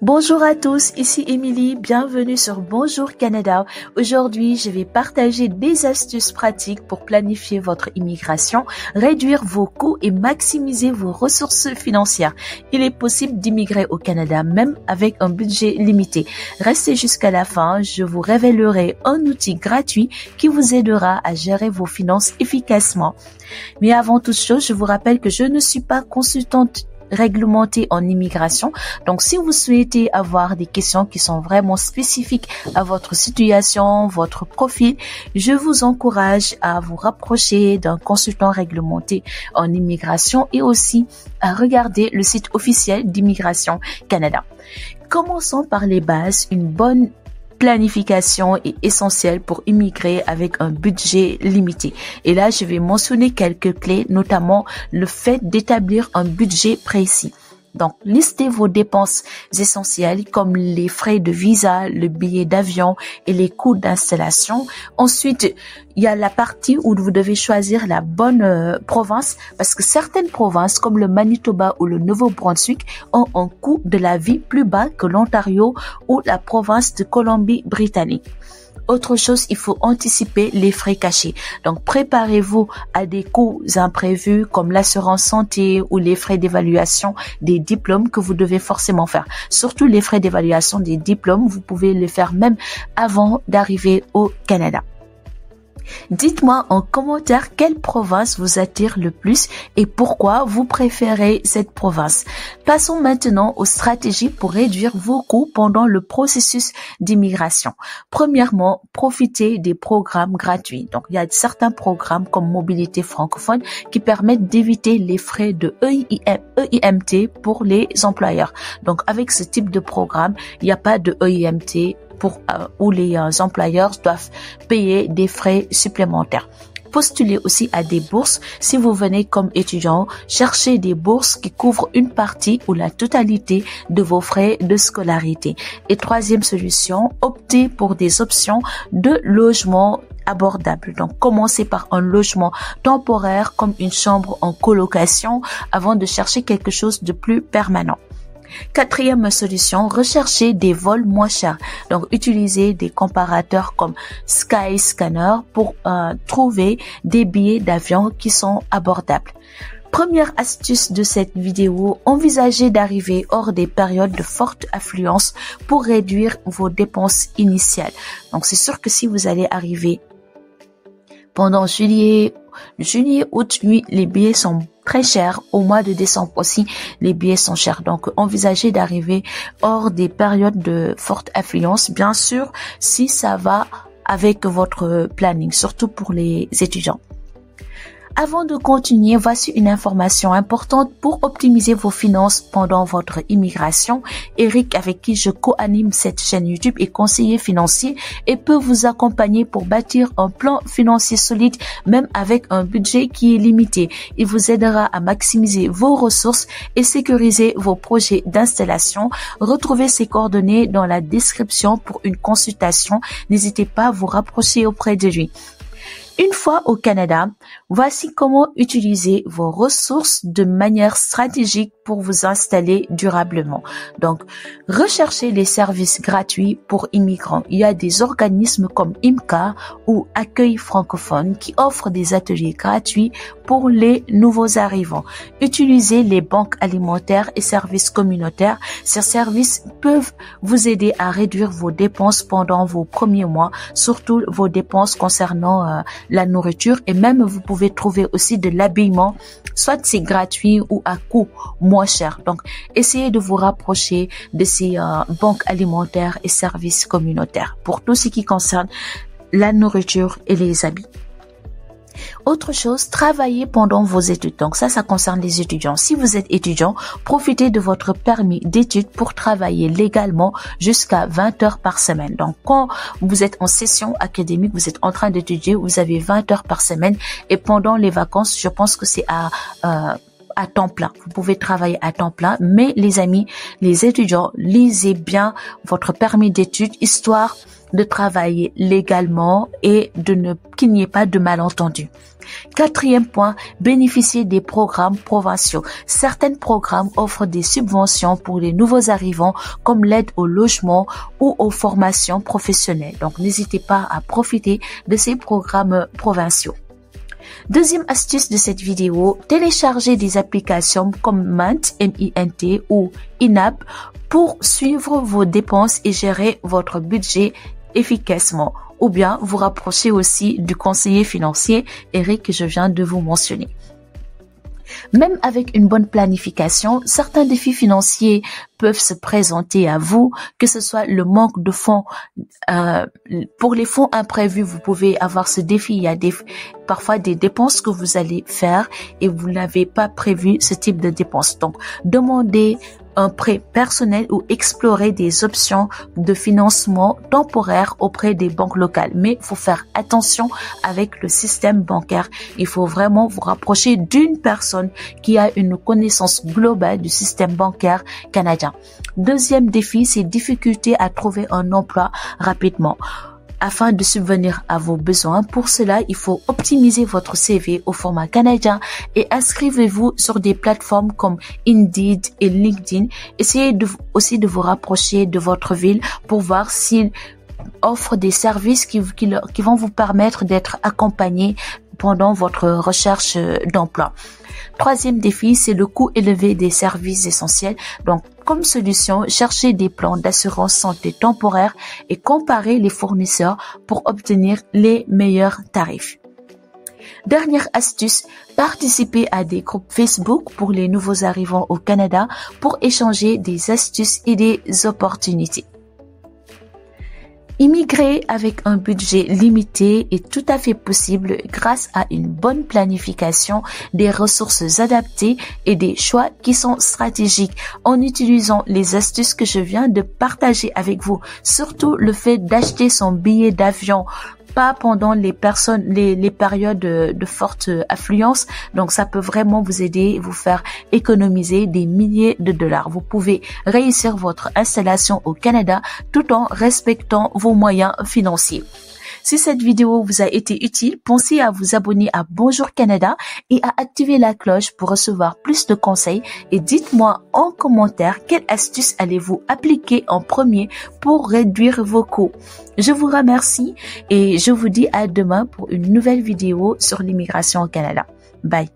Bonjour à tous, ici Émilie, bienvenue sur Bonjour Canada. Aujourd'hui, je vais partager des astuces pratiques pour planifier votre immigration, réduire vos coûts et maximiser vos ressources financières. Il est possible d'immigrer au Canada même avec un budget limité. Restez jusqu'à la fin, je vous révélerai un outil gratuit qui vous aidera à gérer vos finances efficacement. Mais avant toute chose, je vous rappelle que je ne suis pas consultante réglementée en immigration. Donc, si vous souhaitez avoir des questions qui sont vraiment spécifiques à votre situation, votre profil, je vous encourage à vous rapprocher d'un consultant réglementé en immigration et aussi à regarder le site officiel d'Immigration Canada. Commençons par les bases. Une bonne planification est essentielle pour immigrer avec un budget limité. Et là, je vais mentionner quelques clés, notamment le fait d'établir un budget précis. Donc, listez vos dépenses essentielles comme les frais de visa, le billet d'avion et les coûts d'installation. Ensuite, il y a la partie où vous devez choisir la bonne province parce que certaines provinces comme le Manitoba ou le Nouveau-Brunswick ont un coût de la vie plus bas que l'Ontario ou la province de Colombie-Britannique. Autre chose, il faut anticiper les frais cachés. Donc, préparez-vous à des coûts imprévus comme l'assurance santé ou les frais d'évaluation des diplômes que vous devez forcément faire. Surtout les frais d'évaluation des diplômes, vous pouvez les faire même avant d'arriver au Canada. Dites-moi en commentaire quelle province vous attire le plus et pourquoi vous préférez cette province. Passons maintenant aux stratégies pour réduire vos coûts pendant le processus d'immigration. Premièrement, profitez des programmes gratuits. Donc, il y a certains programmes comme Mobilité francophone qui permettent d'éviter les frais de EIMT pour les employeurs. Donc, avec ce type de programme, il n'y a pas de EIMT où les employeurs doivent payer des frais supplémentaires. Postulez aussi à des bourses. Si vous venez comme étudiant, cherchez des bourses qui couvrent une partie ou la totalité de vos frais de scolarité. Et troisième solution, optez pour des options de logement abordable. Donc, commencez par un logement temporaire comme une chambre en colocation avant de chercher quelque chose de plus permanent. Quatrième solution, recherchez des vols moins chers. Donc, utilisez des comparateurs comme Skyscanner pour trouver des billets d'avion qui sont abordables. Première astuce de cette vidéo, envisagez d'arriver hors des périodes de forte affluence pour réduire vos dépenses initiales. Donc, c'est sûr que si vous allez arriver pendant juillet, août, les billets sont très chers. Au mois de décembre aussi, les billets sont chers. Donc, envisagez d'arriver hors des périodes de forte affluence. Bien sûr, si ça va avec votre planning, surtout pour les étudiants. Avant de continuer, voici une information importante pour optimiser vos finances pendant votre immigration. Eric, avec qui je co-anime cette chaîne YouTube, est conseiller financier et peut vous accompagner pour bâtir un plan financier solide, même avec un budget qui est limité. Il vous aidera à maximiser vos ressources et sécuriser vos projets d'installation. Retrouvez ses coordonnées dans la description pour une consultation. N'hésitez pas à vous rapprocher auprès de lui. Une fois au Canada, voici comment utiliser vos ressources de manière stratégique pour vous installer durablement. Donc, recherchez les services gratuits pour immigrants. Il y a des organismes comme IMCA ou Accueil francophone qui offrent des ateliers gratuits pour les nouveaux arrivants. Utilisez les banques alimentaires et services communautaires. Ces services peuvent vous aider à réduire vos dépenses pendant vos premiers mois, surtout vos dépenses concernant la nourriture, et même vous pouvez trouver aussi de l'habillement, soit c'est gratuit ou à coût moins cher. Donc, essayez de vous rapprocher de ces banques alimentaires et services communautaires pour tout ce qui concerne la nourriture et les habits. Autre chose, travaillez pendant vos études. Donc ça concerne les étudiants. Si vous êtes étudiant, profitez de votre permis d'études pour travailler légalement jusqu'à 20 heures par semaine. Donc quand vous êtes en session académique, vous êtes en train d'étudier, vous avez 20 heures par semaine et pendant les vacances, je pense que c'est à temps plein. Vous pouvez travailler à temps plein, mais les amis, les étudiants, lisez bien votre permis d'études, histoire de travailler légalement et qu'il n'y ait pas de malentendus. Quatrième point, bénéficier des programmes provinciaux. Certains programmes offrent des subventions pour les nouveaux arrivants comme l'aide au logement ou aux formations professionnelles. Donc, n'hésitez pas à profiter de ces programmes provinciaux. Deuxième astuce de cette vidéo, télécharger des applications comme Mint, M-I-N-T ou INAP pour suivre vos dépenses et gérer votre budget efficacement. Ou bien vous rapprocher aussi du conseiller financier Eric que je viens de vous mentionner. Même avec une bonne planification, certains défis financiers peuvent se présenter à vous, que ce soit le manque de fonds. Pour les fonds imprévus, vous pouvez avoir ce défi. Il y a parfois des dépenses que vous allez faire et vous n'avez pas prévu ce type de dépenses. Donc, demandez un prêt personnel ou explorer des options de financement temporaire auprès des banques locales. Mais il faut faire attention avec le système bancaire. Il faut vraiment vous rapprocher d'une personne qui a une connaissance globale du système bancaire canadien. Deuxième défi, c'est difficulté à trouver un emploi rapidement. Afin de subvenir à vos besoins, pour cela, il faut optimiser votre CV au format canadien et inscrivez-vous sur des plateformes comme Indeed et LinkedIn. Essayez aussi de vous rapprocher de votre ville pour voir s'ils offrent des services qui vont vous permettre d'être accompagné pendant votre recherche d'emploi. Troisième défi, c'est le coût élevé des services essentiels. Donc, comme solution, cherchez des plans d'assurance santé temporaire et comparez les fournisseurs pour obtenir les meilleurs tarifs. Dernière astuce, participez à des groupes Facebook pour les nouveaux arrivants au Canada pour échanger des astuces et des opportunités. Immigrer avec un budget limité est tout à fait possible grâce à une bonne planification, des ressources adaptées et des choix qui sont stratégiques en utilisant les astuces que je viens de partager avec vous. Surtout le fait d'acheter son billet d'avion pas pendant les périodes de forte affluence. Donc, ça peut vraiment vous aider, vous faire économiser des milliers de dollars. Vous pouvez réussir votre installation au Canada tout en respectant vos moyens financiers. Si cette vidéo vous a été utile, pensez à vous abonner à Bonjour Canada et à activer la cloche pour recevoir plus de conseils et dites-moi en commentaire quelle astuce allez-vous appliquer en premier pour réduire vos coûts. Je vous remercie et je vous dis à demain pour une nouvelle vidéo sur l'immigration au Canada. Bye.